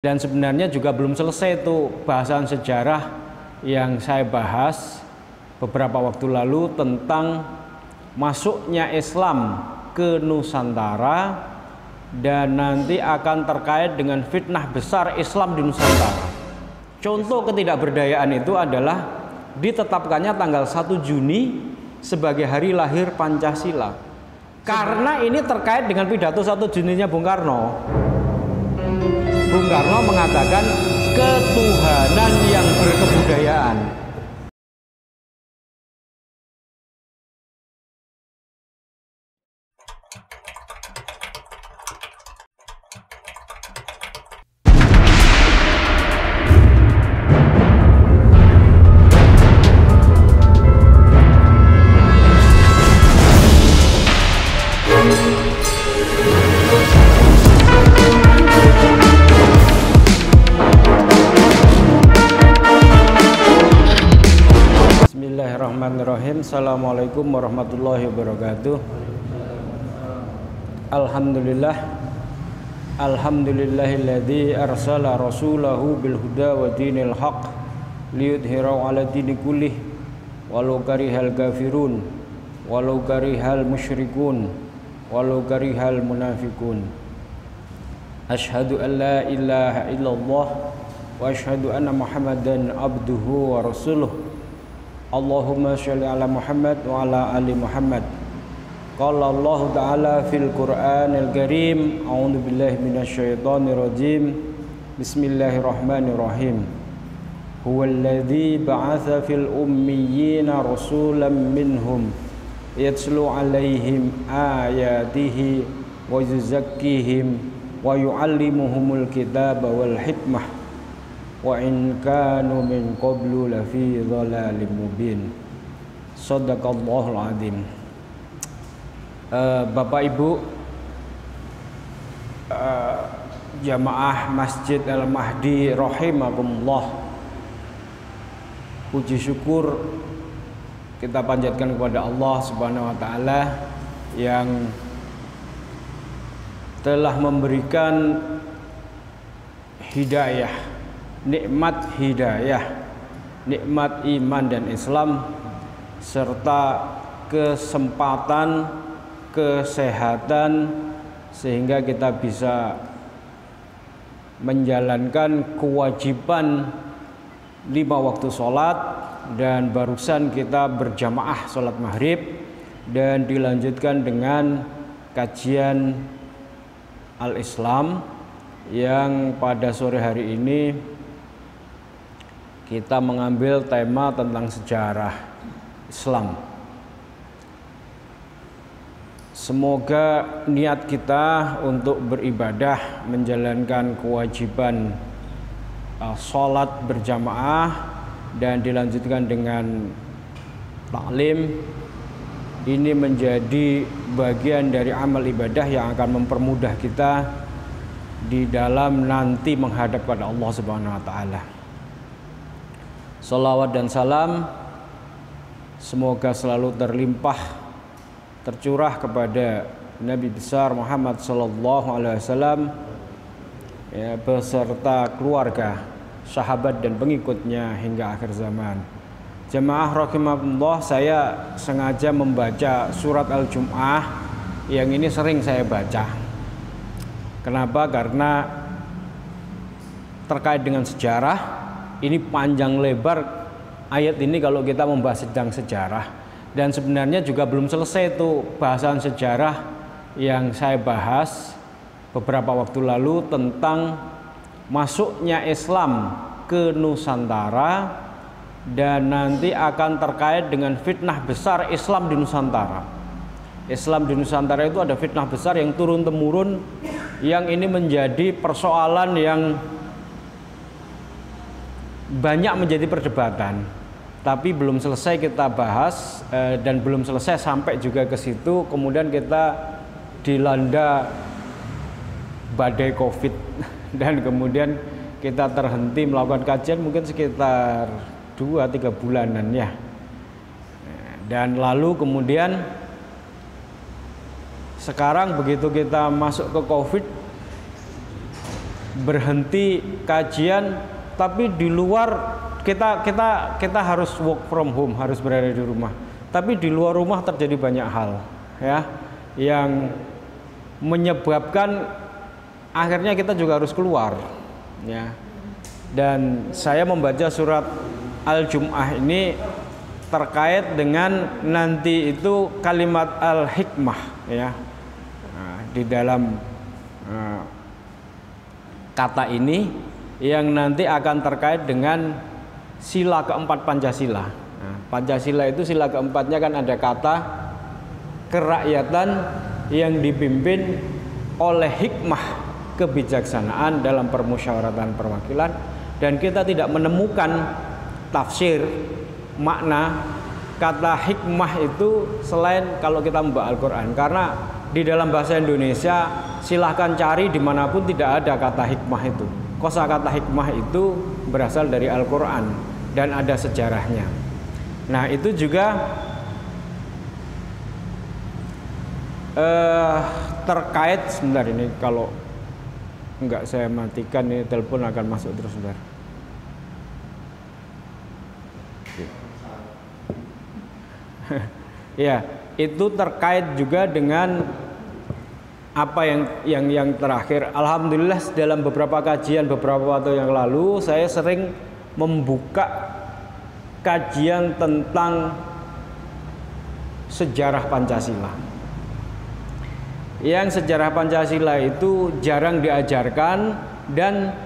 Dan sebenarnya juga belum selesai itu bahasan sejarah yang saya bahas beberapa waktu lalu tentang masuknya Islam ke Nusantara dan nanti akan terkait dengan fitnah besar Islam di Nusantara. Contoh ketidakberdayaan itu adalah ditetapkannya tanggal 1 Juni sebagai hari lahir Pancasila. Karena ini terkait dengan pidato 1 Juninya Bung Karno. Bung Karno mengatakan ketuhanan yang berkebudayaan. Bismillahirrahmanirrahim. Assalamualaikum warahmatullahi wabarakatuh. Alhamdulillahilladzi arsala rasulahu bil huda wa dinil haq liyudhhirahu 'ala dini kullih walau karihal kafirun walau karihal musyrikun walau karihal munafiqun. Asyhadu an la ilaha illallah wa asyhadu anna Muhammadan abduhu wa rasuluh. Allahumma sholli ala Muhammad wa ala ali Muhammad. Qala Allah Ta'ala fil Qur'anil Karim, a'udzu billahi minasyaitonir rajim. Bismillahirrahmanirrahim. Huwallazi ba'atsa fil ummiyina rasulan minhum yatslu 'alaihim ayatihi wa yuzakkihim wa yu'allimuhumul kitaba wal hikmah wa in kanu min qablu lafi dhalalim mubin. Shadaqallahul azim. Bapak Ibu jamaah Masjid Al-Mahdi rahimakumullah, puji syukur kita panjatkan kepada Allah Subhanahu wa taala yang telah memberikan hidayah, nikmat hidayah, nikmat iman dan Islam, serta kesempatan, kesehatan, sehingga kita bisa menjalankan kewajiban 5 waktu sholat. Dan barusan kita berjamaah sholat maghrib dan dilanjutkan dengan kajian Al-Islam yang pada sore hari ini kita mengambil tema tentang sejarah Islam. Semoga niat kita untuk beribadah, menjalankan kewajiban sholat berjamaah dan dilanjutkan dengan taklim ini menjadi bagian dari amal ibadah yang akan mempermudah kita di dalam nanti menghadap pada Allah Subhanahu wa taala. Salawat dan salam semoga selalu terlimpah, tercurah kepada Nabi besar Muhammad sallallahu alaihi wasallam beserta keluarga, sahabat dan pengikutnya hingga akhir zaman. Jemaah rahimakumullah, saya sengaja membaca surat Al-Jum'ah yang ini sering saya baca. Kenapa? Karena terkait dengan sejarah. Ini panjang lebar ayat ini kalau kita membahas tentang sejarah. Dan sebenarnya juga belum selesai itu bahasan sejarah yang saya bahas beberapa waktu lalu tentang masuknya Islam ke Nusantara dan nanti akan terkait dengan fitnah besar Islam di Nusantara. Islam di Nusantara itu ada fitnah besar yang turun-temurun, yang ini menjadi persoalan yang banyak menjadi perdebatan. Tapi belum selesai kita bahas dan belum selesai sampai juga ke situ. Kemudian kita dilanda badai Covid dan kemudian kita terhenti melakukan kajian mungkin sekitar 2-3 bulanan ya. Dan lalu kemudian sekarang begitu kita masuk ke Covid, berhenti kajian, tapi di luar kita harus work from home, harus berada di rumah. Tapi di luar rumah terjadi banyak hal ya yang menyebabkan akhirnya kita juga harus keluar ya. Dan saya membaca surat Al-Jum'ah ini terkait dengan nanti itu kalimat al-hikmah ya. Nah, di dalam kata ini yang nanti akan terkait dengan sila keempat Pancasila. Nah, Pancasila itu sila keempatnya kan ada kata kerakyatan yang dipimpin oleh hikmah kebijaksanaan dalam permusyawaratan perwakilan, dan kita tidak menemukan tafsir makna kata hikmah itu selain kalau kita membaca Al-Quran, karena di dalam bahasa Indonesia silahkan cari dimanapun tidak ada kata hikmah itu. Kosakata hikmah itu berasal dari Al-Quran dan ada sejarahnya. Nah itu juga terkait, sebentar ini kalau enggak saya matikan ini telepon akan masuk terus sebentar. Ya, itu terkait juga dengan apa yang terakhir. Alhamdulillah dalam beberapa kajian beberapa waktu yang lalu saya sering membuka kajian tentang sejarah Pancasila. Yang sejarah Pancasila itu jarang diajarkan dan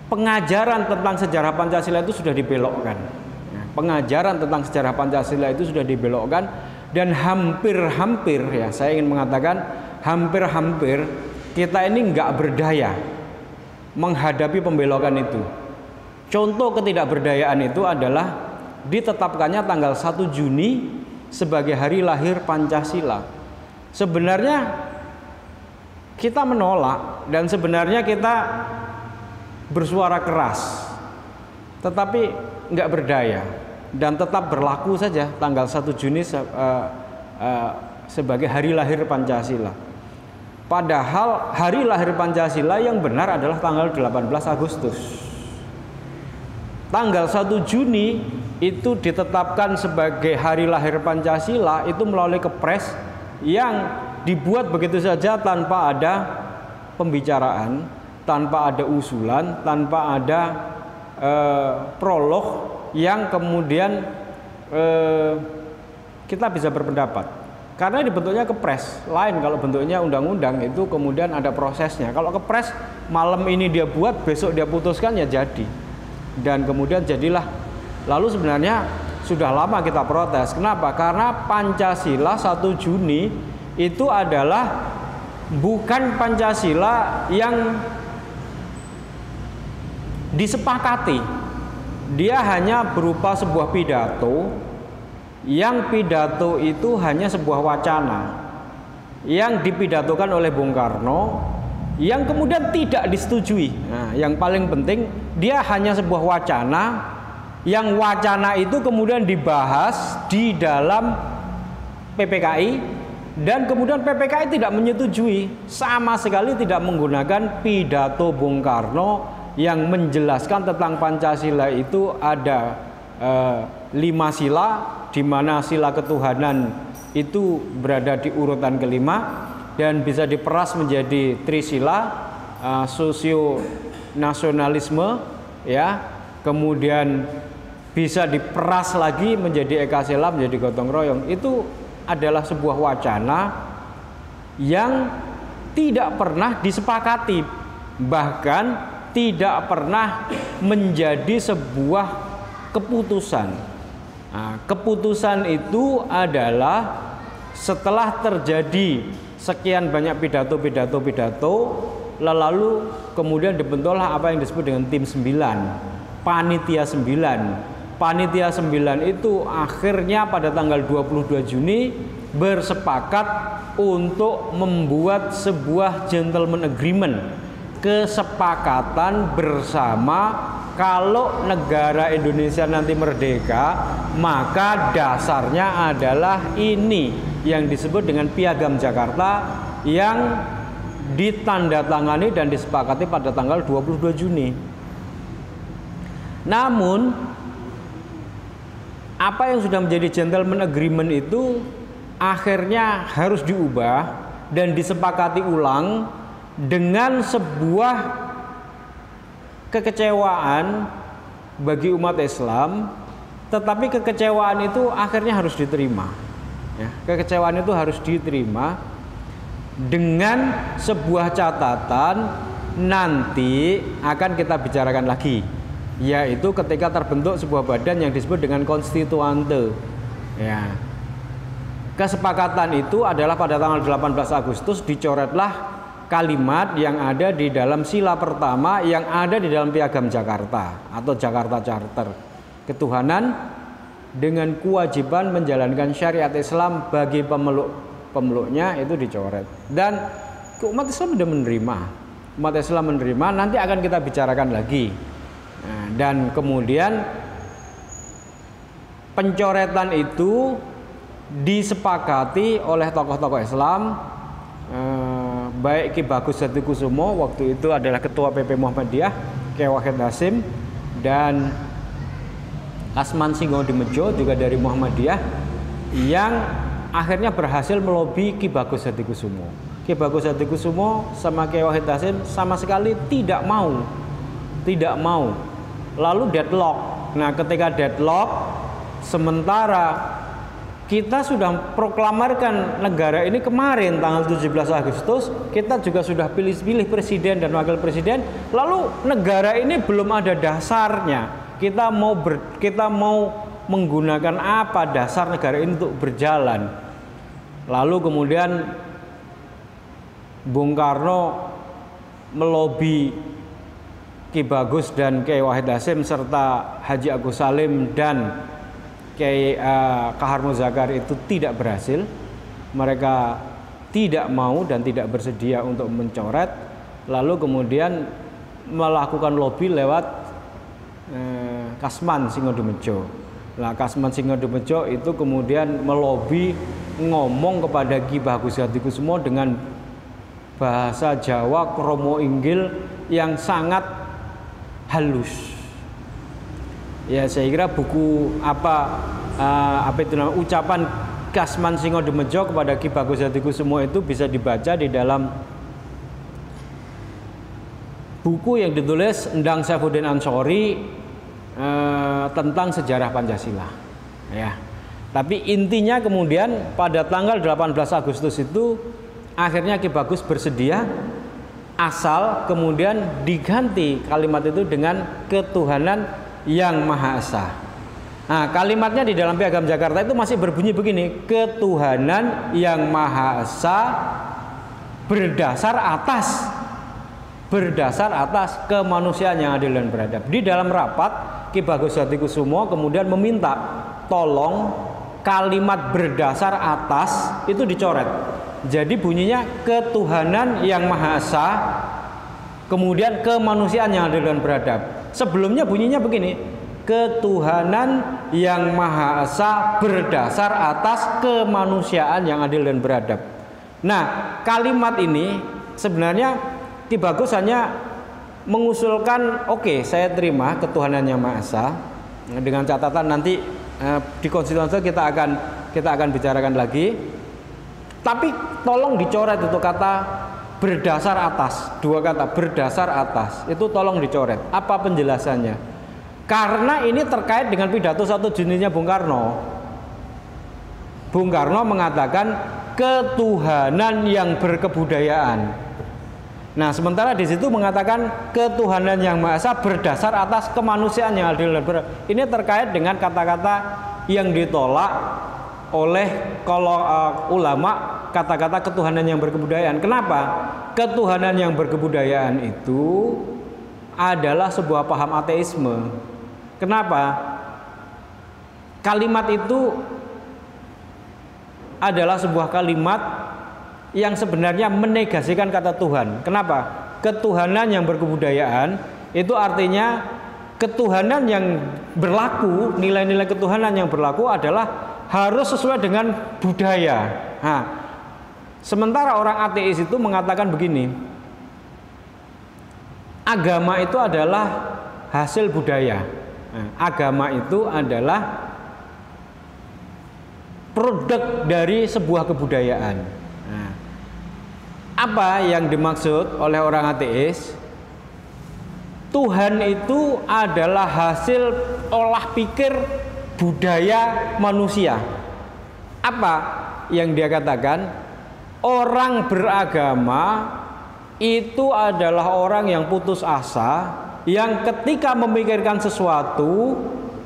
pengajaran tentang sejarah Pancasila itu sudah dibelokkan. Pengajaran tentang sejarah Pancasila itu sudah dibelokkan dan hampir-hampir ya, saya ingin mengatakan hampir-hampir kita ini nggak berdaya menghadapi pembelokan itu. Contoh ketidakberdayaan itu adalah ditetapkannya tanggal 1 Juni sebagai hari lahir Pancasila. Sebenarnya kita menolak dan sebenarnya kita bersuara keras, tetapi nggak berdaya dan tetap berlaku saja tanggal 1 Juni sebagai hari lahir Pancasila. Padahal hari lahir Pancasila yang benar adalah tanggal 18 Agustus. Tanggal 1 Juni itu ditetapkan sebagai hari lahir Pancasila itu melalui kepres yang dibuat begitu saja tanpa ada pembicaraan, tanpa ada usulan, tanpa ada prolog yang kemudian kita bisa berpendapat. Karena dibentuknya kepres, lain kalau bentuknya undang-undang itu kemudian ada prosesnya. Kalau kepres malam ini dia buat, besok dia putuskan ya jadi. Dan kemudian jadilah. Lalu sebenarnya sudah lama kita protes. Kenapa? Karena Pancasila 1 Juni itu adalah bukan Pancasila yang disepakati. Dia hanya berupa sebuah pidato, yang pidato itu hanya sebuah wacana yang dipidatokan oleh Bung Karno, yang kemudian tidak disetujui. Nah, yang paling penting dia hanya sebuah wacana, yang wacana itu kemudian dibahas di dalam PPKI dan kemudian PPKI tidak menyetujui, sama sekali tidak menggunakan pidato Bung Karno yang menjelaskan tentang Pancasila itu ada 5 sila, di mana sila ketuhanan itu berada di urutan kelima dan bisa diperas menjadi trisila, sosio nasionalisme ya, kemudian bisa diperas lagi menjadi ekasila, menjadi gotong royong. Itu adalah sebuah wacana yang tidak pernah disepakati, bahkan tidak pernah menjadi sebuah keputusan. Nah, keputusan itu adalah setelah terjadi sekian banyak pidato, lalu kemudian dibentuklah apa yang disebut dengan tim 9, panitia 9. Panitia 9 itu akhirnya pada tanggal 22 Juni bersepakat untuk membuat sebuah gentleman agreement, kesepakatan bersama kalau negara Indonesia nanti merdeka, maka dasarnya adalah ini yang disebut dengan Piagam Jakarta yang ditandatangani dan disepakati pada tanggal 22 Juni. Namun apa yang sudah menjadi gentleman agreement itu akhirnya harus diubah dan disepakati ulang dengan sebuah kekecewaan bagi umat Islam, tetapi kekecewaan itu akhirnya harus diterima. Ya, kekecewaan itu harus diterima dengan sebuah catatan nanti akan kita bicarakan lagi, yaitu ketika terbentuk sebuah badan yang disebut dengan konstituante. Ya. Kesepakatan itu adalah pada tanggal 18 Agustus dicoretlah kalimat yang ada di dalam sila pertama yang ada di dalam Piagam Jakarta atau Jakarta Charter. Ketuhanan dengan kewajiban menjalankan syariat Islam bagi pemeluknya itu dicoret. Dan umat Islam sudah menerima. Umat Islam menerima, nanti akan kita bicarakan lagi. Nah, dan kemudian pencoretan itu disepakati oleh tokoh-tokoh Islam, baik Ki Bagus Hadikusumo waktu itu adalah ketua PP Muhammadiyah, Kyai Wahid Hasyim, dan Kasman Singodimedjo juga dari Muhammadiyah, yang akhirnya berhasil melobi Ki Bagus Hadikusumo. Ki Bagus Hadikusumo sama Kyai Wahid Hasyim sama sekali tidak mau. Lalu deadlock. Nah, ketika deadlock, sementara kita sudah proklamarkan negara ini kemarin tanggal 17 Agustus, kita juga sudah pilih presiden dan wakil presiden, lalu negara ini belum ada dasarnya. Kita mau menggunakan apa dasar negara ini untuk berjalan. Lalu kemudian Bung Karno melobi Ki Bagus dan Kyai Wahid Hasyim serta Haji Agus Salim dan Kyai Kahar Muzakar itu tidak berhasil. Mereka tidak mau dan tidak bersedia untuk mencoret. Lalu kemudian melakukan lobby lewat Kasman Singodimedjo. Nah, Kasman Singodimedjo itu kemudian melobi, ngomong kepada Ki Bagus Hadikusumo dengan bahasa Jawa kromo inggil yang sangat halus. Ya, saya kira buku apa itu namanya, ucapan Kasman Singodimedjo kepada Ki Bagus Hadikusumo itu bisa dibaca di dalam buku yang ditulis Endang Saifuddin Ansori tentang sejarah Pancasila. Ya. Tapi intinya kemudian pada tanggal 18 Agustus itu akhirnya Ki Bagus bersedia, asal kemudian diganti kalimat itu dengan ketuhanan yang Maha Esa. Nah, kalimatnya di dalam Piagam Jakarta itu masih berbunyi begini: ketuhanan yang Maha Esa berdasar atas kemanusiaan yang adil dan beradab. Di dalam rapat, Ki Bagus Hadikusumo kemudian meminta tolong kalimat berdasar atas itu dicoret. Jadi bunyinya ketuhanan yang Maha Esa kemudian kemanusiaan yang adil dan beradab. Sebelumnya bunyinya begini: ketuhanan yang Maha Esa berdasar atas kemanusiaan yang adil dan beradab. Nah, kalimat ini sebenarnya Ki Bagus hanya mengusulkan, oke, saya terima ketuhanan yang Maha Esa, dengan catatan nanti di konstitusi kita akan bicarakan lagi. Tapi tolong dicoret itu kata berdasar atas, dua kata berdasar atas itu tolong dicoret. Apa penjelasannya? Karena ini terkait dengan pidato 1 Juninya Bung Karno. Bung Karno mengatakan ketuhanan yang berkebudayaan. Nah, sementara di situ mengatakan ketuhanan yang Maha Esa berdasar atas kemanusiaan yang adil dan beradab. Ini terkait dengan kata-kata yang ditolak oleh ulama, kata-kata ketuhanan yang berkebudayaan. Kenapa? Ketuhanan yang berkebudayaan itu adalah sebuah paham ateisme. Kenapa? Kalimat itu adalah sebuah kalimat yang sebenarnya menegasikan kata Tuhan. Kenapa? Ketuhanan yang berkebudayaan itu artinya ketuhanan yang berlaku, nilai-nilai ketuhanan yang berlaku adalah harus sesuai dengan budaya. Nah, Sementara orang ateis itu mengatakan begini, agama itu adalah hasil budaya. Agama itu adalah produk dari sebuah kebudayaan. Apa yang dimaksud oleh orang ateis? Tuhan itu adalah hasil olah pikir budaya manusia. Apa yang dia katakan? Orang beragama itu adalah orang yang putus asa, yang ketika memikirkan sesuatu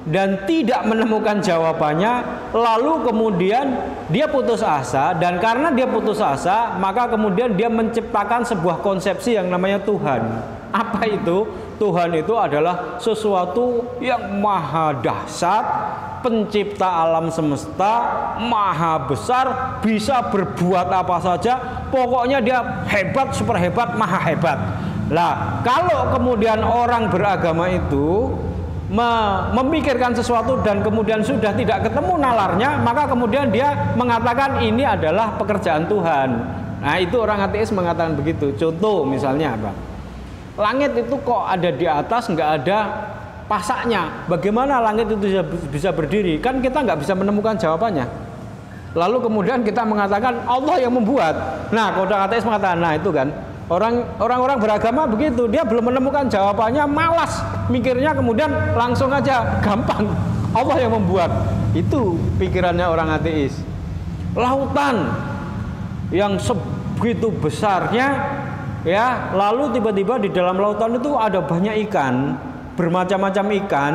dan tidak menemukan jawabannya, lalu kemudian dia putus asa, dan karena dia putus asa, maka kemudian dia menciptakan sebuah konsepsi yang namanya Tuhan. Apa itu? Tuhan itu adalah sesuatu yang maha dahsyat, pencipta alam semesta, maha besar, bisa berbuat apa saja, pokoknya dia hebat, super hebat, maha hebat. Lah, kalau kemudian orang beragama itu memikirkan sesuatu dan kemudian sudah tidak ketemu nalarnya, maka kemudian dia mengatakan ini adalah pekerjaan Tuhan. Nah, itu orang ateis mengatakan begitu. Contoh misalnya apa? Langit itu kok ada di atas, nggak ada pasaknya. Bagaimana langit itu bisa berdiri? Kan kita nggak bisa menemukan jawabannya. Lalu kemudian kita mengatakan Allah yang membuat. Nah, orang ateis mengatakan, nah itu kan orang-orang beragama begitu, dia belum menemukan jawabannya, malas mikirnya, kemudian langsung aja gampang Allah yang membuat. Itu pikirannya orang ateis. Lautan yang sebegitu besarnya, ya, lalu tiba-tiba di dalam lautan itu ada banyak ikan, bermacam-macam ikan,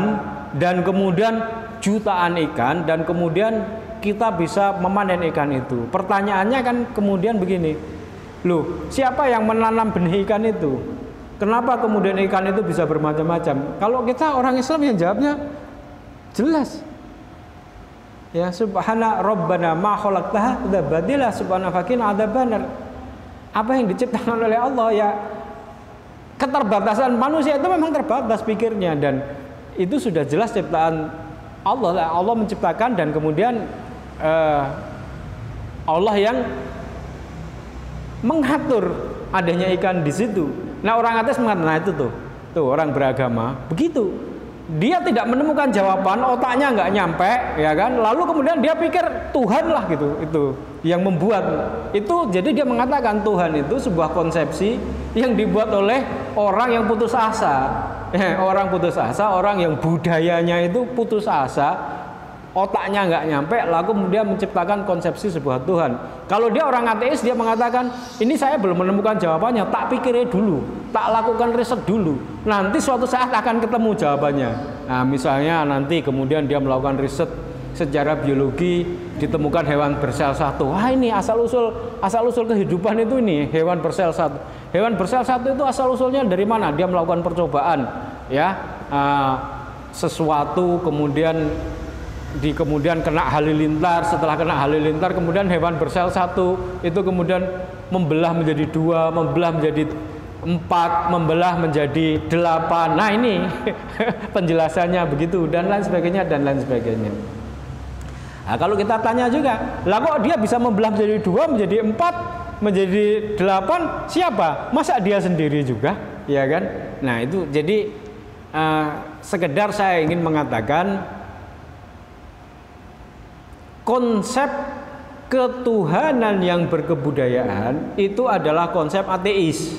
dan kemudian jutaan ikan, dan kemudian kita bisa memanen ikan itu. Pertanyaannya kan kemudian begini, loh, siapa yang menanam benih ikan itu? Kenapa kemudian ikan itu bisa bermacam-macam? Kalau kita orang Islam yang jawabnya jelas. Ya, subhana rabbana ma khalaqtaha badila subhana fakina adzabannar. Apa yang diciptakan oleh Allah, ya keterbatasan manusia itu memang terbatas pikirnya, dan itu sudah jelas ciptaan Allah. Allah menciptakan, dan kemudian Allah yang mengatur adanya ikan di situ. Nah, orang ateis mengatakan, nah itu tuh orang beragama begitu, dia tidak menemukan jawaban, otaknya nggak nyampe, ya kan, lalu kemudian dia pikir Tuhan lah gitu, itu yang membuat itu. Jadi dia mengatakan Tuhan itu sebuah konsepsi yang dibuat oleh orang yang putus asa. Orang putus asa, orang yang budayanya itu putus asa, otaknya nggak nyampe, lalu kemudian menciptakan konsepsi sebuah Tuhan. Kalau dia orang ateis, dia mengatakan ini saya belum menemukan jawabannya, tak pikirnya dulu, tak lakukan riset dulu, nanti suatu saat akan ketemu jawabannya. Nah, misalnya nanti kemudian dia melakukan riset secara biologi, ditemukan hewan bersel satu. Wah, ini asal usul kehidupan itu ini hewan bersel satu. Hewan bersel satu itu asal usulnya dari mana? Dia melakukan percobaan, ya, sesuatu kemudian kena halilintar. Setelah kena halilintar, kemudian hewan bersel satu itu kemudian membelah menjadi 2, membelah menjadi 4, membelah menjadi 8. Nah, ini penjelasannya begitu, dan lain sebagainya, dan lain sebagainya. Nah, kalau kita tanya juga, lah kok dia bisa membelah menjadi 2, menjadi 4, menjadi 8, siapa? Masa dia sendiri juga, ya kan? Nah, itu jadi sekedar saya ingin mengatakan konsep ketuhanan yang berkebudayaan itu adalah konsep ateis.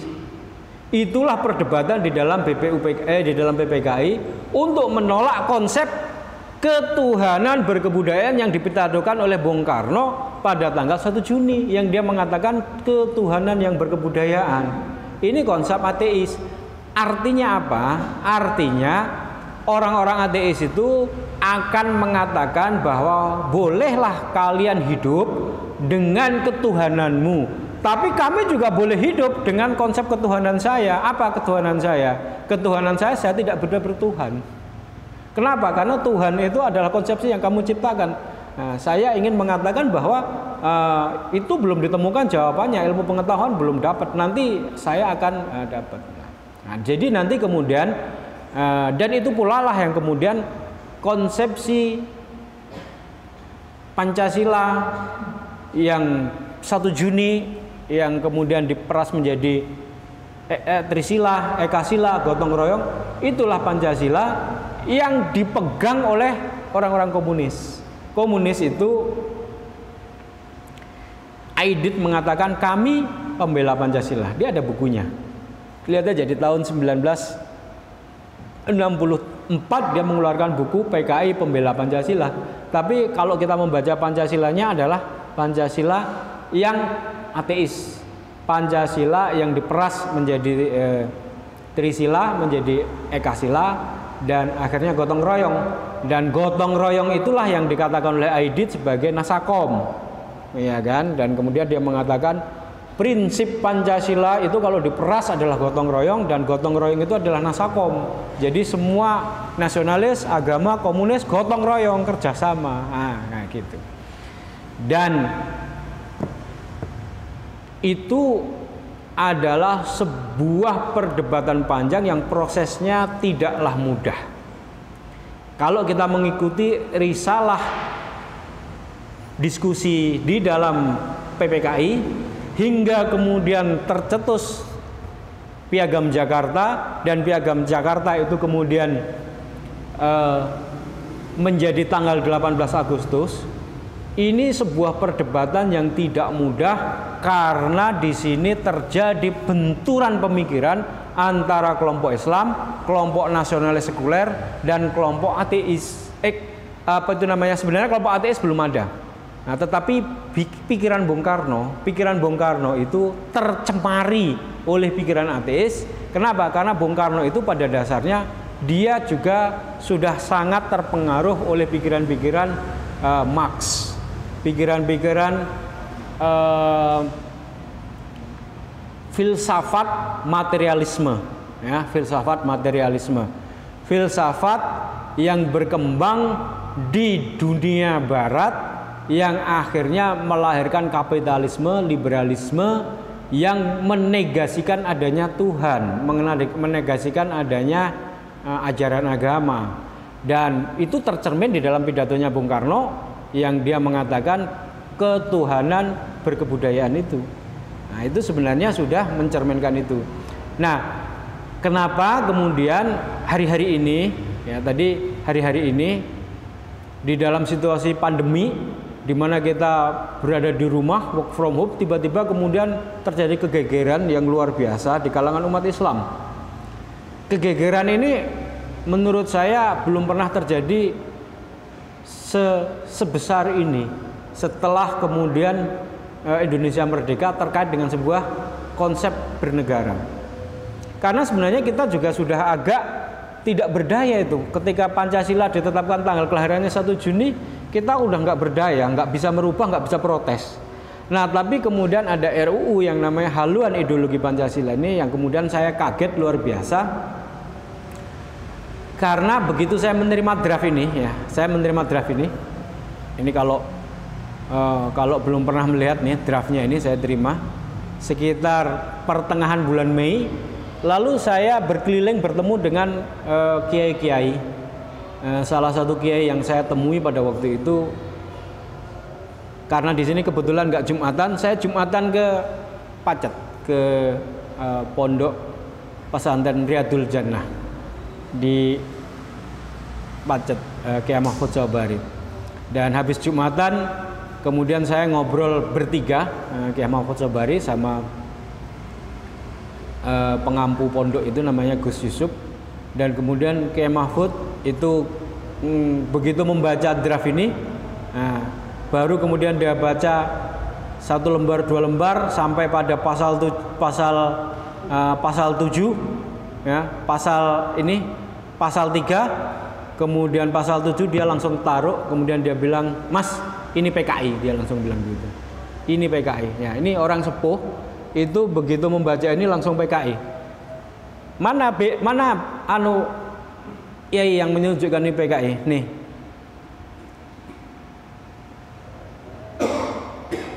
Itulah perdebatan di dalam di dalam PPKI untuk menolak konsep ketuhanan berkebudayaan yang dipitadokan oleh Bung Karno pada tanggal 1 Juni yang dia mengatakan ketuhanan yang berkebudayaan. Ini konsep ateis. Artinya apa? Artinya orang-orang ateis itu akan mengatakan bahwa bolehlah kalian hidup dengan ketuhananmu, tapi kami juga boleh hidup dengan konsep ketuhanan saya. Apa ketuhanan saya? Ketuhanan saya tidak bertuhan. Kenapa? Karena Tuhan itu adalah konsepsi yang kamu ciptakan. Nah, saya ingin mengatakan bahwa itu belum ditemukan jawabannya, ilmu pengetahuan belum dapat. Nanti saya akan dapat. Nah, jadi nanti kemudian dan itu pula lah yang kemudian konsepsi Pancasila yang 1 Juni yang kemudian diperas menjadi Trisila, Ekasila, gotong royong, itulah Pancasila yang dipegang oleh orang-orang komunis. Komunis itu, Aidit mengatakan kami pembela Pancasila. Dia ada bukunya. Lihat aja di tahun 1964 dia mengeluarkan buku PKI Pembela Pancasila. Tapi kalau kita membaca Pancasilanya adalah Pancasila yang ateis, Pancasila yang diperas menjadi Trisila, menjadi Ekasila, dan akhirnya gotong royong. Dan gotong royong itulah yang dikatakan oleh Aidit sebagai Nasakom, ya kan? Dan kemudian dia mengatakan prinsip Pancasila itu kalau diperas adalah gotong royong, dan gotong royong itu adalah Nasakom. Jadi semua nasionalis, agama, komunis gotong royong, kerjasama, nah gitu. Dan itu adalah sebuah perdebatan panjang yang prosesnya tidaklah mudah. Kalau kita mengikuti risalah diskusi di dalam PPKI hingga kemudian tercetus Piagam Jakarta, dan Piagam Jakarta itu kemudian menjadi tanggal 18 Agustus. Ini sebuah perdebatan yang tidak mudah karena di sini terjadi benturan pemikiran antara kelompok Islam, kelompok nasionalis sekuler, dan kelompok ateis. Sebenarnya kelompok ateis belum ada. Nah, tetapi pikiran Bung Karno itu tercemari oleh pikiran ateis. Kenapa? Karena Bung Karno itu pada dasarnya dia juga sudah sangat terpengaruh oleh pikiran-pikiran Marx, pikiran-pikiran filsafat materialisme, ya, filsafat materialisme, filsafat yang berkembang di dunia barat yang akhirnya melahirkan kapitalisme, liberalisme yang menegasikan adanya Tuhan, menegasikan adanya ajaran agama. Dan itu tercermin di dalam pidatonya Bung Karno yang dia mengatakan ketuhanan berkebudayaan itu. Nah, itu sebenarnya sudah mencerminkan itu. Nah, kenapa kemudian hari-hari ini, ya tadi hari-hari ini di dalam situasi pandemi di mana kita berada di rumah, work from home, tiba-tiba kemudian terjadi kegegeran yang luar biasa di kalangan umat Islam. Kegegeran ini menurut saya belum pernah terjadi sebesar ini setelah kemudian Indonesia merdeka terkait dengan sebuah konsep bernegara. Karena sebenarnya kita juga sudah agak tidak berdaya itu ketika Pancasila ditetapkan tanggal kelahirannya 1 Juni, kita udah nggak berdaya, nggak bisa merubah, nggak bisa protes. Nah, tapi kemudian ada RUU yang namanya haluan ideologi Pancasila ini yang kemudian saya kaget luar biasa. Karena begitu saya menerima draft ini, ya, saya menerima draft ini kalau belum pernah melihat nih draftnya ini saya terima sekitar pertengahan bulan Mei. Lalu saya berkeliling bertemu dengan kiai-kiai. Salah satu kiai yang saya temui pada waktu itu, karena di sini kebetulan nggak Jumatan, saya Jumatan ke Pacet, ke pondok pesantren Riyadul Jannah di Pacet, Kiai Mahfud Sobari. Dan habis Jumatan kemudian saya ngobrol bertiga, Kiai Mahfud Sobari sama pengampu pondok itu namanya Gus Yusuf. Dan kemudian Kiai Mahfud itu begitu membaca draft ini, baru kemudian dia baca 1 lembar 2 lembar sampai pada pasal 7, ya, pasal 3, kemudian pasal 7 dia langsung taruh, kemudian dia bilang, "Mas, ini PKI," dia langsung bilang gitu. Ini PKI. Ya, ini orang sepuh itu begitu membaca ini langsung PKI. Mana Yai yang menunjukkan ini PKI?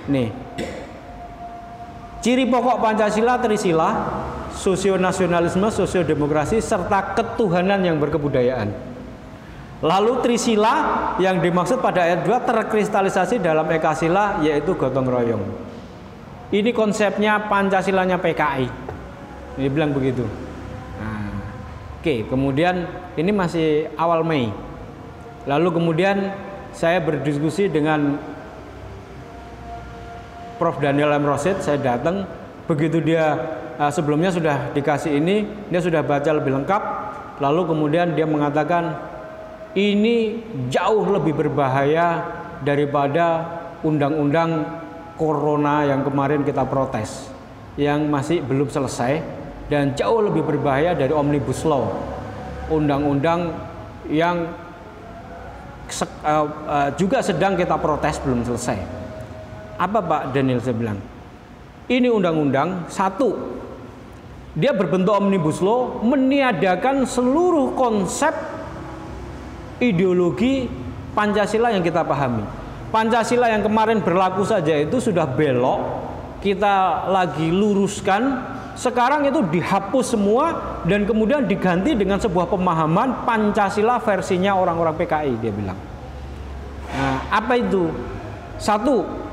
Nih. Ciri pokok Pancasila Trisila, sosionasionalisme, sosiodemokrasi, serta ketuhanan yang berkebudayaan. Lalu Trisila yang dimaksud pada ayat 2 terkristalisasi dalam Ekasila, yaitu gotong royong. ini konsepnya Pancasilanya PKI. Dia bilang begitu. Nah, oke, kemudian ini masih awal Mei. Lalu kemudian saya berdiskusi dengan Prof. Daniel M. Rosid, saya datang, begitu dia sebelumnya sudah dikasih ini, dia sudah baca lebih lengkap, lalu kemudian dia mengatakan ini jauh lebih berbahaya daripada undang-undang Corona yang kemarin kita protes, yang masih belum selesai, dan jauh lebih berbahaya dari Omnibus Law, undang-undang yang juga sedang kita protes belum selesai. Apa Pak Daniel? Saya bilang ini undang-undang satu, dia berbentuk Omnibus Law, meniadakan seluruh konsep ideologi Pancasila yang kita pahami. Pancasila yang kemarin berlaku saja itu sudah belok, kita lagi luruskan, sekarang itu dihapus semua dan kemudian diganti dengan sebuah pemahaman Pancasila versinya orang-orang PKI, dia bilang. Nah, apa itu? Satu,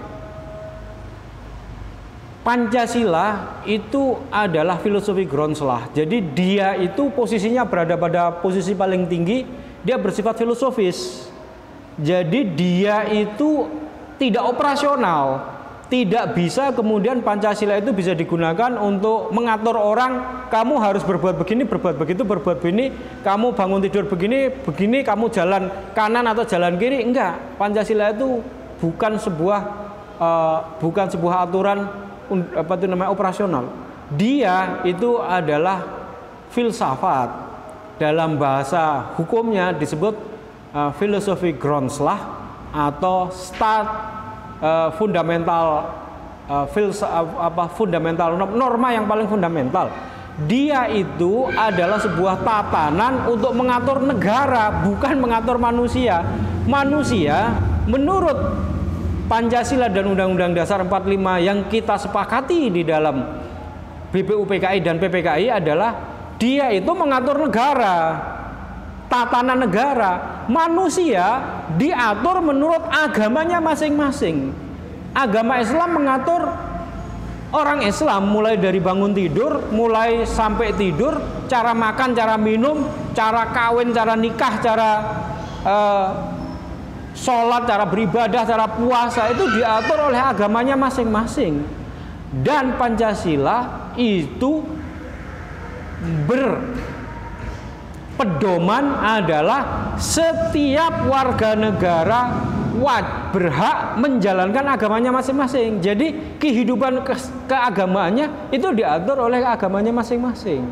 Pancasila itu adalah filosofi Groundslah. Jadi dia itu posisinya berada pada posisi paling tinggi, dia bersifat filosofis. Jadi dia itu tidak operasional. Tidak bisa kemudian Pancasila itu bisa digunakan untuk mengatur orang, kamu harus berbuat begini, berbuat begitu, berbuat begini, kamu bangun tidur begini, begini, kamu jalan kanan atau jalan kiri. Enggak, Pancasila itu bukan sebuah aturan operasional. Dia itu adalah filsafat. Dalam bahasa hukumnya disebut filosofi Groundslah atau fundamental norma yang paling fundamental. Dia itu adalah sebuah tatanan untuk mengatur negara, bukan mengatur manusia. Manusia menurut Pancasila dan Undang-Undang Dasar 45 yang kita sepakati di dalam BPU PKI dan PPKI adalah dia itu mengatur negara, tatanan negara. Manusia diatur menurut agamanya masing-masing. Agama Islam mengatur orang Islam mulai dari bangun tidur, mulai sampai tidur, cara makan, cara minum, cara kawin, cara nikah, cara sholat, cara beribadah, cara puasa itu diatur oleh agamanya masing-masing. Dan Pancasila itu berpedoman adalah setiap warga negara berhak menjalankan agamanya masing-masing. Jadi kehidupan keagamaannya itu diatur oleh agamanya masing-masing.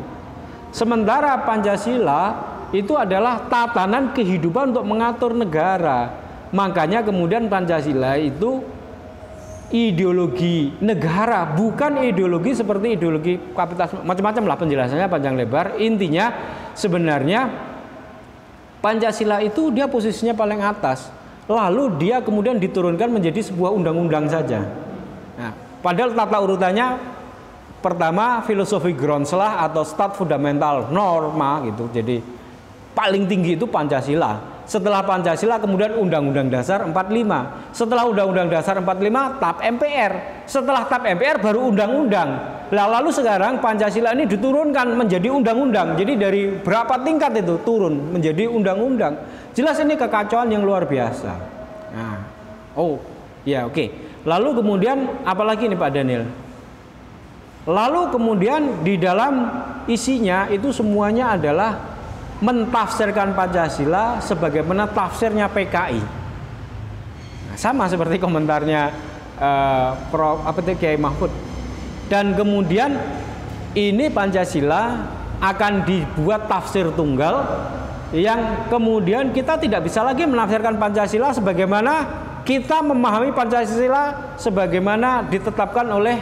Sementara Pancasila itu adalah tatanan kehidupan untuk mengatur negara. Makanya kemudian Pancasila itu ideologi negara, bukan ideologi seperti ideologi kapitalisme. Macam-macam lah penjelasannya, panjang lebar. Intinya sebenarnya Pancasila itu dia posisinya paling atas. Lalu dia kemudian diturunkan menjadi sebuah undang-undang saja. Nah, padahal tata urutannya pertama filosofi Groundslah atau stat fundamental norma gitu. Jadi paling tinggi itu Pancasila. Setelah Pancasila kemudian Undang-Undang Dasar 45. Setelah Undang-Undang Dasar 45 TAP MPR. Setelah TAP MPR baru undang-undang. Lalu sekarang Pancasila ini diturunkan menjadi undang-undang. Jadi dari berapa tingkat itu turun menjadi undang-undang. Jelas ini kekacauan yang luar biasa. Nah, oke. Lalu kemudian apalagi nih Pak Daniel? Lalu kemudian di dalam isinya itu semuanya adalah mentafsirkan Pancasila sebagaimana tafsirnya PKI. Nah, sama seperti komentarnya Kiai Mahfud. Dan kemudian ini Pancasila akan dibuat tafsir tunggal yang kemudian kita tidak bisa lagi menafsirkan Pancasila sebagaimana kita memahami Pancasila sebagaimana ditetapkan oleh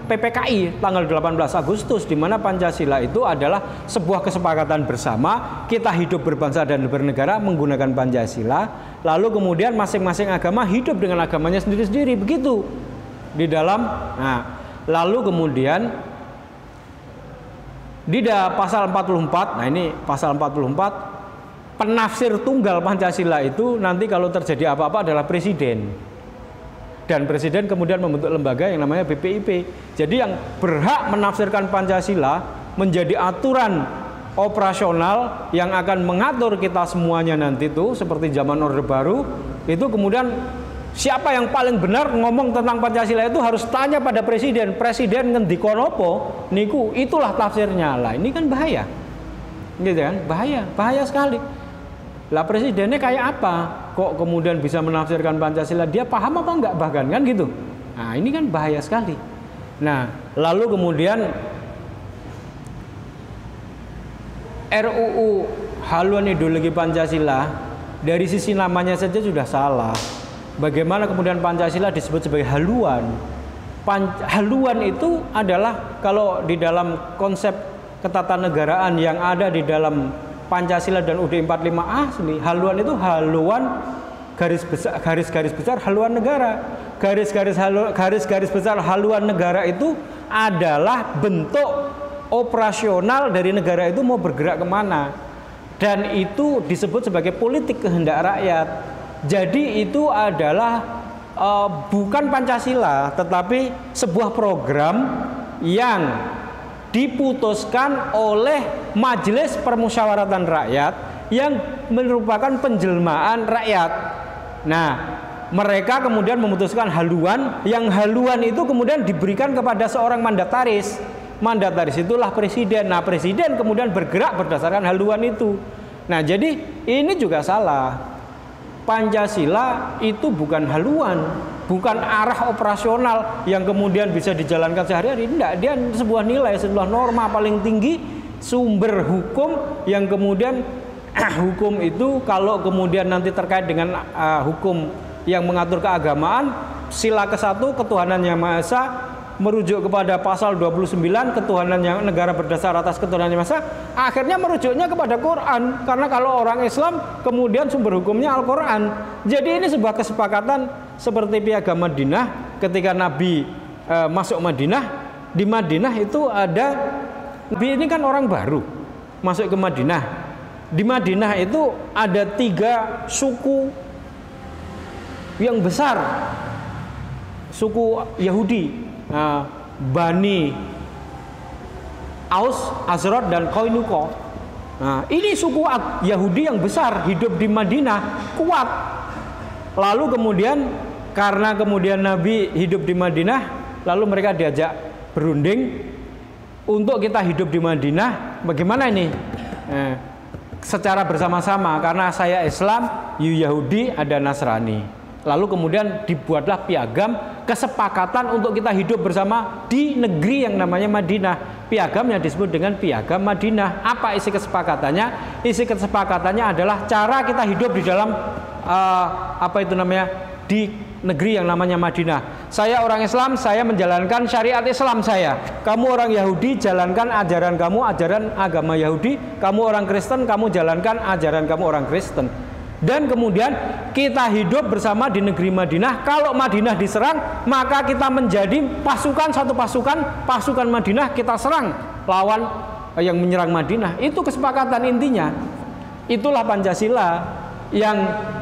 PPKI tanggal 18 Agustus, di mana Pancasila itu adalah sebuah kesepakatan bersama kita hidup berbangsa dan bernegara menggunakan Pancasila, lalu kemudian masing-masing agama hidup dengan agamanya sendiri-sendiri, begitu di dalam. Nah, lalu kemudian di pasal 44, nah ini pasal 44, penafsir tunggal Pancasila itu nanti kalau terjadi apa-apa adalah presiden. dan presiden kemudian membentuk lembaga yang namanya BPIP. Jadi yang berhak menafsirkan Pancasila menjadi aturan operasional yang akan mengatur kita semuanya nanti tuh seperti zaman Orde Baru itu, kemudian siapa yang paling benar ngomong tentang Pancasila itu harus tanya pada presiden. Presiden ngendikon apa niku itulah tafsirnya. Lah ini kan bahaya. Gitu kan? Bahaya sekali. Lah presidennya kayak apa? Kok kemudian bisa menafsirkan Pancasila? Dia paham apa enggak bahkan kan gitu. Nah, ini kan bahaya sekali. Nah, lalu kemudian RUU haluan ideologi Pancasila dari sisi namanya saja sudah salah. Bagaimana kemudian Pancasila disebut sebagai haluan? Haluan itu adalah kalau di dalam konsep ketatanegaraan yang ada di dalam Pancasila dan UUD 45 asli, haluan itu haluan garis-garis besar haluan negara. Garis-garis besar haluan negara itu adalah bentuk operasional dari negara itu mau bergerak kemana, dan itu disebut sebagai politik kehendak rakyat. Jadi itu adalah bukan Pancasila, tetapi sebuah program yang diputuskan oleh Majelis Permusyawaratan Rakyat yang merupakan penjelmaan rakyat. Nah, mereka kemudian memutuskan haluan, yang haluan itu kemudian diberikan kepada seorang mandataris. Mandataris itulah presiden. Nah, presiden kemudian bergerak berdasarkan haluan itu. Nah, jadi ini juga salah. Pancasila itu bukan haluan, bukan arah operasional yang kemudian bisa dijalankan sehari-hari. Tidak, dia sebuah nilai, sebuah norma paling tinggi, sumber hukum yang kemudian hukum itu kalau kemudian nanti terkait dengan hukum yang mengatur keagamaan, sila ke-1 ketuhanan yang Maha Esa merujuk kepada pasal 29 ketuhanan yang negara berdasar atas ketuhanan yang Maha Esa, akhirnya merujuknya kepada Quran, karena kalau orang Islam kemudian sumber hukumnya Al-Quran. Jadi ini sebuah kesepakatan seperti Piagam Madinah ketika Nabi masuk Madinah. Di Madinah itu ada, Nabi ini kan orang baru masuk ke Madinah. Di Madinah itu ada 3 suku yang besar, suku Yahudi, Bani Aus, Azrod, dan Koinuko. Nah, ini suku Yahudi yang besar hidup di Madinah, kuat. Lalu kemudian karena kemudian Nabi hidup di Madinah, lalu mereka diajak berunding untuk kita hidup di Madinah. Bagaimana ini? Secara bersama-sama, karena saya Islam, you Yahudi, ada Nasrani. Lalu kemudian dibuatlah piagam kesepakatan untuk kita hidup bersama di negeri yang namanya Madinah. Piagam yang disebut dengan Piagam Madinah. Apa isi kesepakatannya? Isi kesepakatannya adalah cara kita hidup di dalam di negeri yang namanya Madinah. Saya orang Islam, saya menjalankan syariat Islam saya. Kamu orang Yahudi, jalankan ajaran kamu, ajaran agama Yahudi. Kamu orang Kristen, kamu jalankan ajaran kamu orang Kristen. Dan kemudian kita hidup bersama di negeri Madinah. Kalau Madinah diserang, maka kita menjadi satu pasukan Madinah, kita serang lawan yang menyerang Madinah. Itu kesepakatan intinya. Itulah Pancasila, yang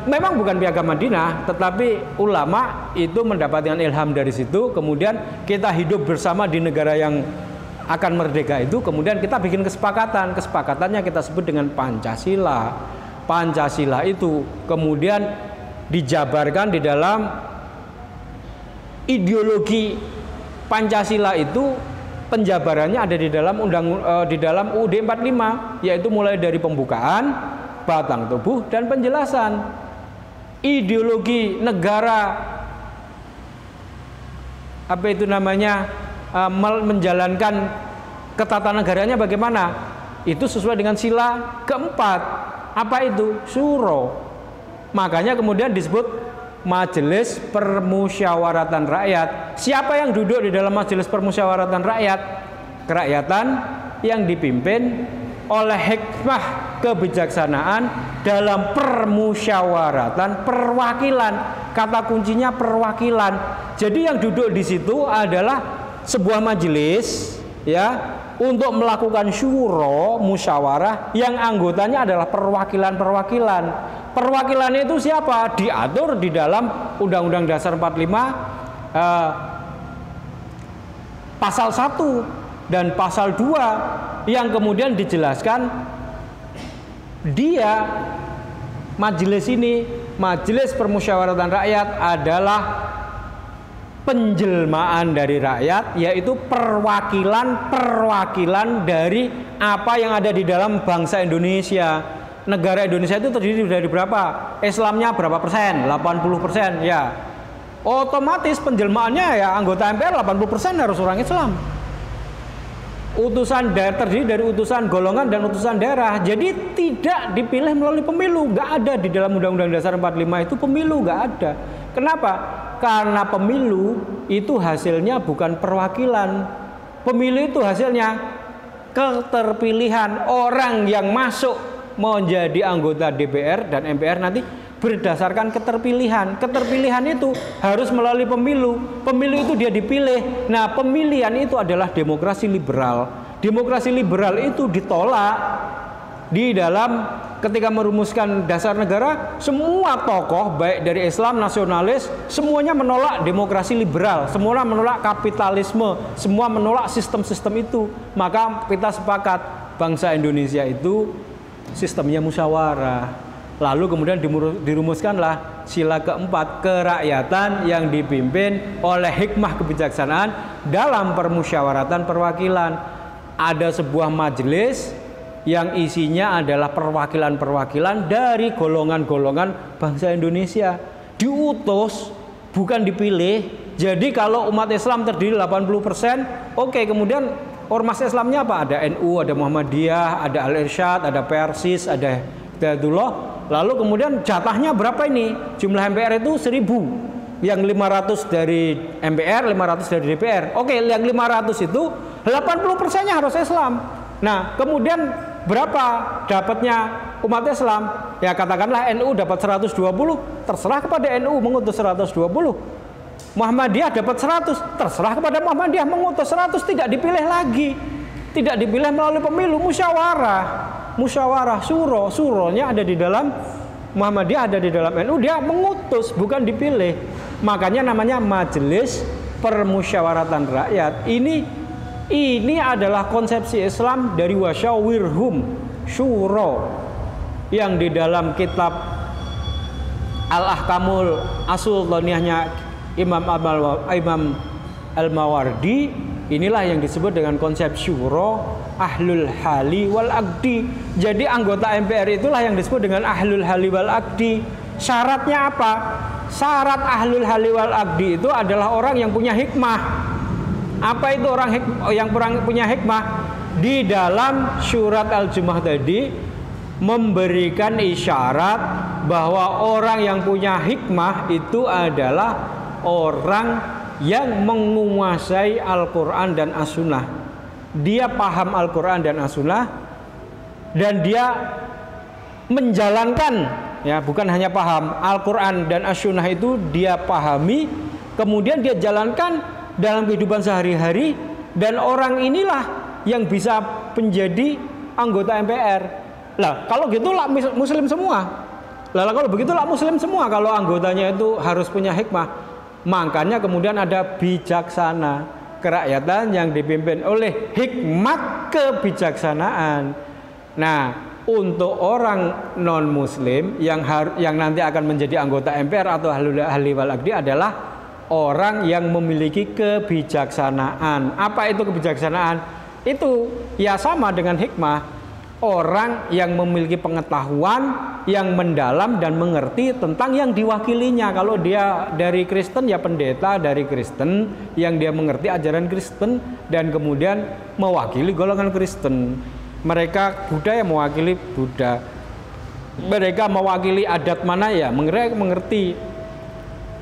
memang bukan Piagam Madinah, tetapi ulama itu mendapatkan ilham dari situ. Kemudian kita hidup bersama di negara yang akan merdeka itu, kemudian kita bikin kesepakatan. Kesepakatannya kita sebut dengan Pancasila. Pancasila itu kemudian dijabarkan di dalam ideologi Pancasila itu, penjabarannya ada di dalam UUD 45, yaitu mulai dari pembukaan, batang tubuh, dan penjelasan. Ideologi negara menjalankan ketatanegaranya bagaimana? Itu sesuai dengan sila keempat. Apa itu? Syuro. Makanya kemudian disebut Majelis Permusyawaratan Rakyat. Siapa yang duduk di dalam Majelis Permusyawaratan Rakyat? Kerakyatan yang dipimpin oleh hikmah kebijaksanaan dalam permusyawaratan, perwakilan. Kata kuncinya perwakilan. Jadi yang duduk di situ adalah sebuah majelis, ya, untuk melakukan syuro, musyawarah, yang anggotanya adalah perwakilan-perwakilan. Perwakilan itu siapa? Diatur di dalam Undang-Undang Dasar 45, pasal 1 dan pasal 2 yang kemudian dijelaskan dia majelis ini, Majelis Permusyawaratan Rakyat adalah penjelmaan dari rakyat, yaitu perwakilan dari apa yang ada di dalam bangsa Indonesia. Negara Indonesia itu terdiri dari berapa? Islamnya berapa persen? 80% ya. Otomatis penjelmaannya ya anggota MPR 80% harus orang Islam. Utusan terdiri dari utusan golongan dan utusan daerah. Jadi tidak dipilih melalui pemilu, nggak ada di dalam Undang-Undang Dasar 45 itu pemilu, nggak ada. Kenapa? Karena pemilu itu hasilnya bukan perwakilan. Pemilu itu hasilnya keterpilihan orang yang masuk menjadi anggota DPR dan MPR nanti berdasarkan keterpilihan. Keterpilihan itu harus melalui pemilu. Pemilu itu dia dipilih. Nah, pemilihan itu adalah demokrasi liberal. Demokrasi liberal itu ditolak di dalam ketika merumuskan dasar negara. Semua tokoh baik dari Islam, nasionalis, semuanya menolak demokrasi liberal. Semua menolak kapitalisme. Semua menolak sistem-sistem itu. Maka kita sepakat bangsa Indonesia itu sistemnya musyawarah. Lalu kemudian dirumuskanlah sila keempat, kerakyatan yang dipimpin oleh hikmah kebijaksanaan dalam permusyawaratan perwakilan. Ada sebuah majelis yang isinya adalah perwakilan-perwakilan dari golongan-golongan bangsa Indonesia. Diutus, bukan dipilih. Jadi kalau umat Islam terdiri 80%, oke, kemudian ormas Islamnya apa? Ada NU, ada Muhammadiyah, ada Al-Irsyad, ada Persis, ada Hidayatullah. Lalu kemudian jatahnya berapa ini? Jumlah MPR itu 1000. Yang 500 dari MPR, 500 dari DPR. Oke, yang 500 itu 80%-nya harus Islam. Nah, kemudian berapa dapatnya umat Islam? Ya katakanlah NU dapat 120, terserah kepada NU mengutus 120. Muhammadiyah dapat 100, terserah kepada Muhammadiyah mengutus 100, tidak dipilih lagi. Tidak dipilih melalui pemilu, musyawarah. Musyawarah, suronya ada di dalam Muhammadiyah, ada di dalam NU, dia mengutus, bukan dipilih. Makanya namanya Majelis Permusyawaratan Rakyat. Ini adalah konsepsi Islam dari wasyawirhum, syuro, yang di dalam kitab Al-Ahkamul As-Sultaniyahnya Imam Al-Mawardi. Inilah yang disebut dengan konsep syuro ahlul hali wal aqdi. Jadi anggota MPR itulah yang disebut dengan ahlul hali wal aqdi. Syaratnya apa? Syarat ahlul hali wal aqdi itu adalah orang yang punya hikmah. Apa itu orang yang punya hikmah? Di dalam surat Al-Jumu'ah tadi memberikan isyarat bahwa orang yang punya hikmah itu adalah orang yang menguasai Al-Quran dan As-Sunnah. Dia paham Al-Quran dan As-Sunnah dan dia menjalankan, ya, bukan hanya paham Al-Quran dan As-Sunnah itu dia pahami, kemudian dia jalankan dalam kehidupan sehari-hari, dan orang inilah yang bisa menjadi anggota MPR. Lah, kalau gitulah muslim semua. Lah, kalau begitulah muslim semua kalau anggotanya itu harus punya hikmah. Makanya kemudian ada bijaksana, kerakyatan yang dipimpin oleh hikmat kebijaksanaan. Nah, untuk orang non muslim yang nanti akan menjadi anggota MPR atau ahli wal aqdi adalah orang yang memiliki kebijaksanaan. Apa itu kebijaksanaan? Itu ya sama dengan hikmah. Orang yang memiliki pengetahuan yang mendalam dan mengerti tentang yang diwakilinya. Kalau dia dari Kristen, ya pendeta dari Kristen yang dia mengerti ajaran Kristen dan kemudian mewakili golongan Kristen. Mereka Buddha yang mewakili Buddha. Mereka mewakili adat mana ya mengerti.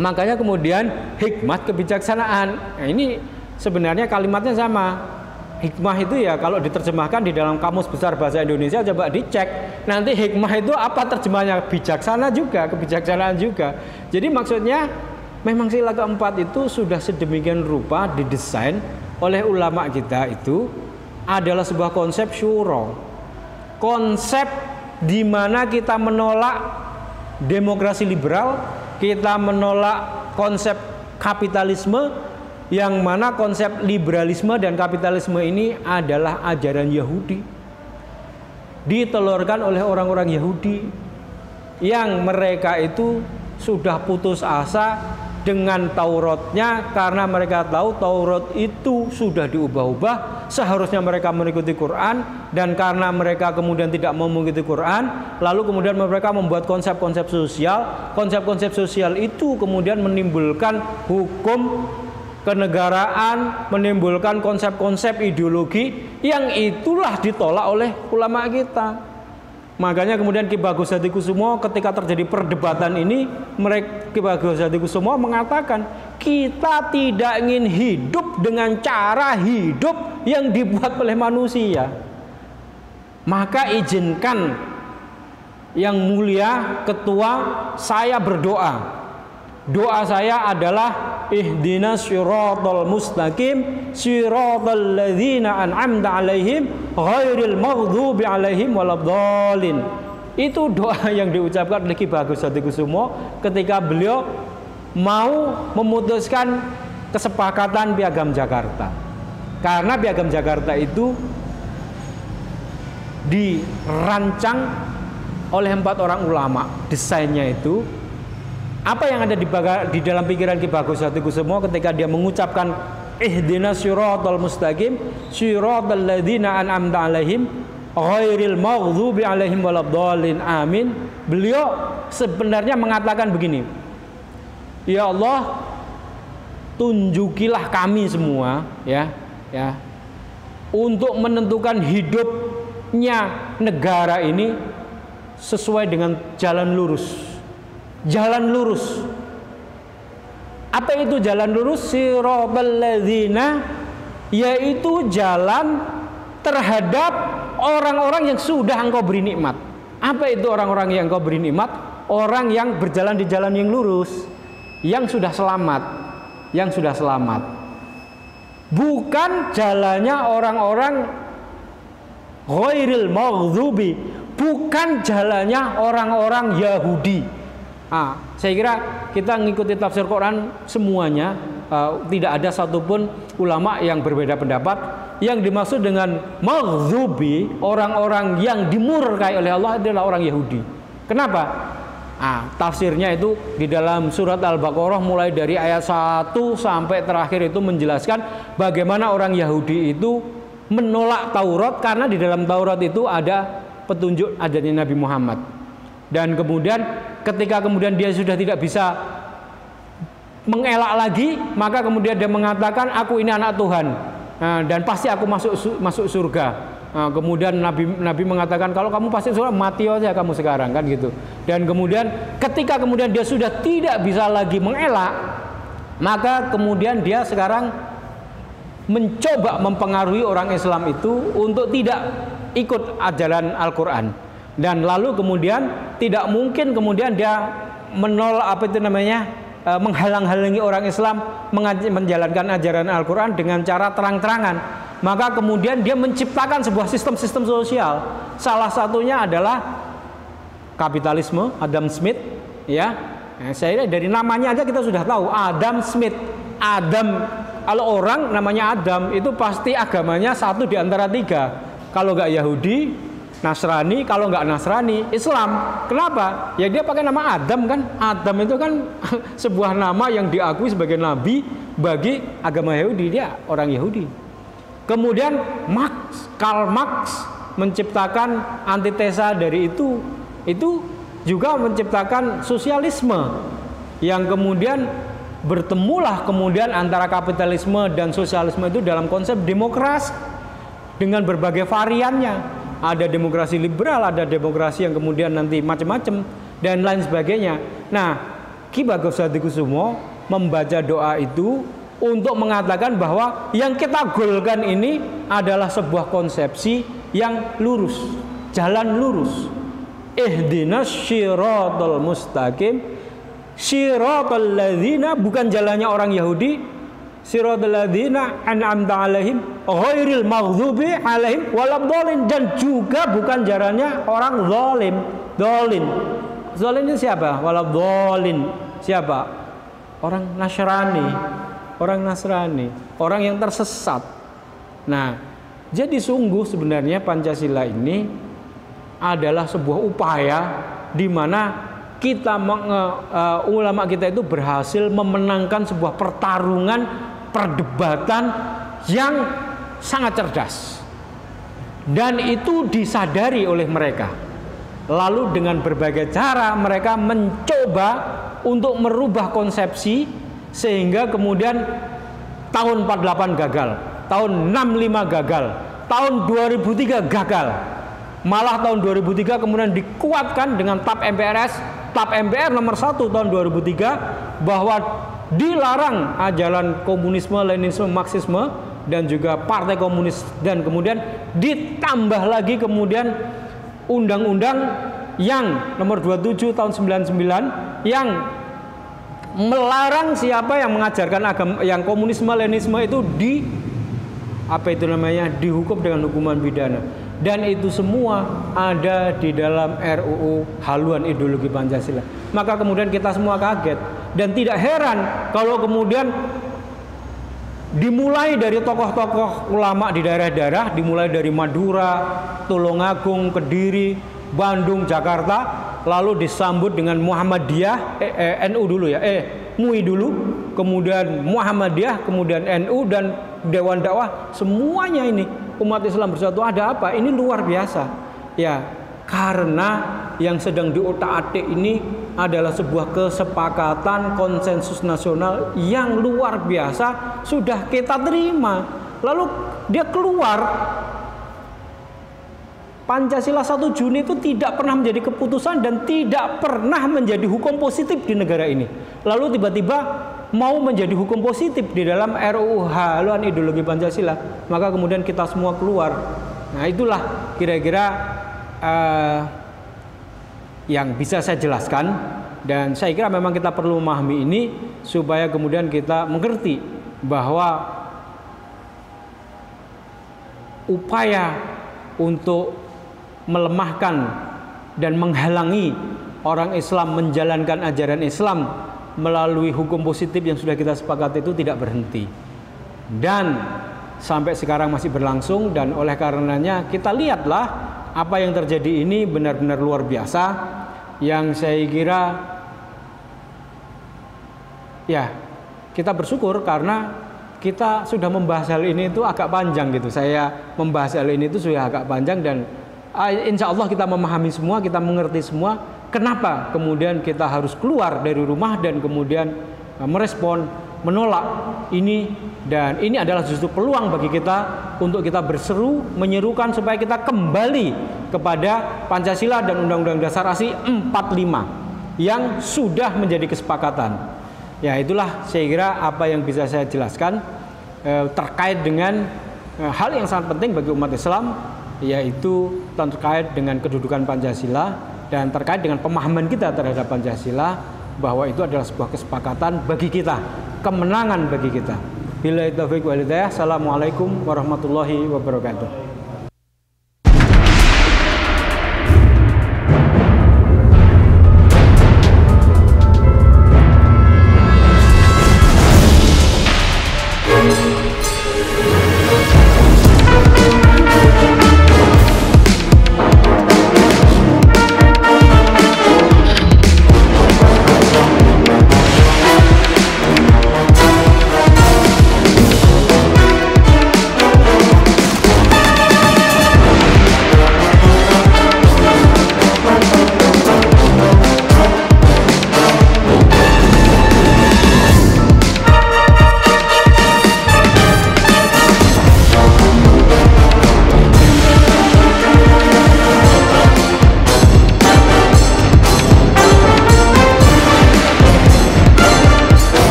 Makanya kemudian hikmat kebijaksanaan. Nah, ini sebenarnya kalimatnya sama. Hikmah itu ya kalau diterjemahkan di dalam Kamus Besar Bahasa Indonesia, coba dicek nanti hikmah itu apa terjemahnya. Bijaksana juga, kebijaksanaan juga. Jadi maksudnya memang sila keempat itu sudah sedemikian rupa didesain oleh ulama kita, itu adalah sebuah konsep syuro, konsep di mana kita menolak demokrasi liberal, kita menolak konsep kapitalisme, yang mana konsep liberalisme dan kapitalisme ini adalah ajaran Yahudi, ditelurkan oleh orang-orang Yahudi yang mereka itu sudah putus asa dengan Tauratnya karena mereka tahu Taurat itu sudah diubah-ubah, seharusnya mereka mengikuti Quran, dan karena mereka kemudian tidak mau mengikuti Quran, lalu kemudian mereka membuat konsep-konsep sosial. Konsep-konsep sosial itu kemudian menimbulkan hukum kenegaraan, menimbulkan konsep-konsep ideologi yang itulah ditolak oleh ulama kita. Makanya kemudian Ki Bagos Hadikusumo ketika terjadi perdebatan ini, Ki Bagos Hadikusumo mengatakan kita tidak ingin hidup dengan cara hidup yang dibuat oleh manusia. Maka izinkan yang mulia ketua saya berdoa. Doa saya adalah ihdinas siratal mustaqim siratal ladzina an'amta alaihim ghairil maghdubi alaihim waladdallin. Itu doa yang diucapkan oleh Ki Bagos Hadikusumo ketika beliau mau memutuskan kesepakatan Piagam Jakarta. Karena Piagam Jakarta itu dirancang oleh 4 orang ulama. Desainnya itu, apa yang ada di dalam pikiran Ki Bagos Hadikusumo ketika dia mengucapkan ihdinas siratal mustaqim siratal ladzina an'amta alaihim ghairil maghdubi alaihim waladdallin amin. Beliau sebenarnya mengatakan begini, ya Allah, tunjukilah kami semua ya untuk menentukan hidupnya negara ini sesuai dengan jalan lurus. Jalan lurus. Apa itu jalan lurus? Siratal ladzina, yaitu jalan terhadap orang-orang yang sudah Engkau beri nikmat. Apa itu orang-orang yang Engkau beri nikmat? Orang yang berjalan di jalan yang lurus, yang sudah selamat, yang sudah selamat. Bukan jalannya orang-orang ghairil maghdubi, bukan jalannya orang-orang Yahudi. Saya kira kita mengikuti tafsir Quran semuanya, tidak ada satupun ulama yang berbeda pendapat. Yang dimaksud dengan maghdubi, orang-orang yang dimurkai oleh Allah, adalah orang Yahudi. Kenapa? Tafsirnya itu di dalam surat Al-Baqarah mulai dari ayat 1 sampai terakhir itu menjelaskan bagaimana orang Yahudi itu menolak Taurat karena di dalam Taurat itu ada petunjuk ajaran Nabi Muhammad. Dan kemudian ketika kemudian dia sudah tidak bisa mengelak lagi, maka kemudian dia mengatakan aku ini anak Tuhan, dan pasti aku masuk surga. Kemudian Nabi mengatakan kalau kamu pasti surga, mati aja kamu sekarang, kan gitu. Dan kemudian ketika kemudian dia sudah tidak bisa lagi mengelak, maka kemudian dia sekarang mencoba mempengaruhi orang Islam itu untuk tidak ikut ajaran Al-Quran. Dan lalu kemudian tidak mungkin kemudian dia menolak menghalang-halangi orang Islam menjalankan ajaran Al-Quran dengan cara terang-terangan. Maka kemudian dia menciptakan sebuah sistem-sistem sosial. Salah satunya adalah kapitalisme. Adam Smith, ya. Saya dari namanya aja kita sudah tahu Adam Smith. Adam, kalau orang namanya Adam itu pasti agamanya satu di antara 3. Kalau nggak Yahudi, Nasrani, kalau nggak Nasrani, Islam. Kenapa? Ya dia pakai nama Adam kan. Adam itu kan sebuah nama yang diakui sebagai nabi bagi agama Yahudi. Dia orang Yahudi. Kemudian Karl Marx menciptakan antitesa dari itu. Itu juga menciptakan sosialisme yang kemudian bertemulah kemudian antara kapitalisme dan sosialisme itu dalam konsep demokrasi dengan berbagai variannya. Ada demokrasi liberal, ada demokrasi yang kemudian nanti macam-macam dan lain sebagainya. Nah, Ki Bagos Hadikusumo membaca doa itu untuk mengatakan bahwa yang kita golkan ini adalah sebuah konsepsi yang lurus, jalan lurus. Ihdinas siratal mustaqim siratal ladzina, bukan jalannya orang Yahudi. Siratal ladzina an'amta alaihim ghairil maghdubi alaihim waladdallin, dan juga bukan jalannya orang zalim. Zalim ini siapa? Waladdallin siapa? orang Nasrani, orang yang tersesat. Nah, jadi sungguh sebenarnya Pancasila ini adalah sebuah upaya di mana kita ulama kita itu berhasil memenangkan sebuah pertarungan perdebatan yang sangat cerdas, dan itu disadari oleh mereka. Lalu dengan berbagai cara mereka mencoba untuk merubah konsepsi, sehingga kemudian tahun 48 gagal, tahun 65 gagal, tahun 2003 gagal. Malah tahun 2003 kemudian dikuatkan dengan TAP MPR nomor 1 tahun 2003 bahwa dilarang ajaran komunisme, Leninisme, Marxisme dan juga partai komunis, dan kemudian ditambah lagi kemudian undang-undang yang nomor 27 tahun 99 yang melarang siapa yang mengajarkan agama yang komunisme, Leninisme itu dihukum dengan hukuman pidana. Dan itu semua ada di dalam RUU Haluan Ideologi Pancasila. Maka kemudian kita semua kaget, dan tidak heran kalau kemudian dimulai dari tokoh-tokoh ulama di daerah-daerah, dimulai dari Madura, Tulungagung, Kediri, Bandung, Jakarta, lalu disambut dengan Muhammadiyah, NU dulu ya, MUI dulu, kemudian Muhammadiyah, kemudian NU dan Dewan Dakwah, semuanya ini umat Islam bersatu. Ada apa? Ini luar biasa. Ya, karena yang sedang diotak-atik ini adalah sebuah kesepakatan konsensus nasional yang luar biasa, sudah kita terima. Lalu dia keluar. Pancasila 1 Juni itu tidak pernah menjadi keputusan dan tidak pernah menjadi hukum positif di negara ini. Lalu tiba-tiba mau menjadi hukum positif di dalam RUU Haluan Ideologi Pancasila. Maka kemudian kita semua keluar. Nah, itulah kira-kira yang bisa saya jelaskan, dan saya kira memang kita perlu memahami ini supaya kemudian kita mengerti bahwa upaya untuk melemahkan dan menghalangi orang Islam menjalankan ajaran Islam melalui hukum positif yang sudah kita sepakati itu tidak berhenti, dan sampai sekarang masih berlangsung. Dan oleh karenanya kita lihatlah apa yang terjadi ini benar-benar luar biasa, yang saya kira ya kita bersyukur karena kita sudah membahas hal ini itu agak panjang gitu. Saya membahas hal ini itu sudah agak panjang, dan insya Allah kita memahami semua, kita mengerti semua kenapa kemudian kita harus keluar dari rumah dan kemudian merespon, menolak ini. Dan ini adalah justru peluang bagi kita untuk kita berseru, menyerukan supaya kita kembali kepada Pancasila dan Undang-Undang Dasar RI 45 yang sudah menjadi kesepakatan. Ya, itulah saya kira apa yang bisa saya jelaskan terkait dengan hal yang sangat penting bagi umat Islam, yaitu terkait dengan kedudukan Pancasila dan terkait dengan pemahaman kita terhadap Pancasila, bahwa itu adalah sebuah kesepakatan bagi kita, kemenangan bagi kita. Billahi taufiq wal hidayah. Assalamualaikum warahmatullahi wabarakatuh.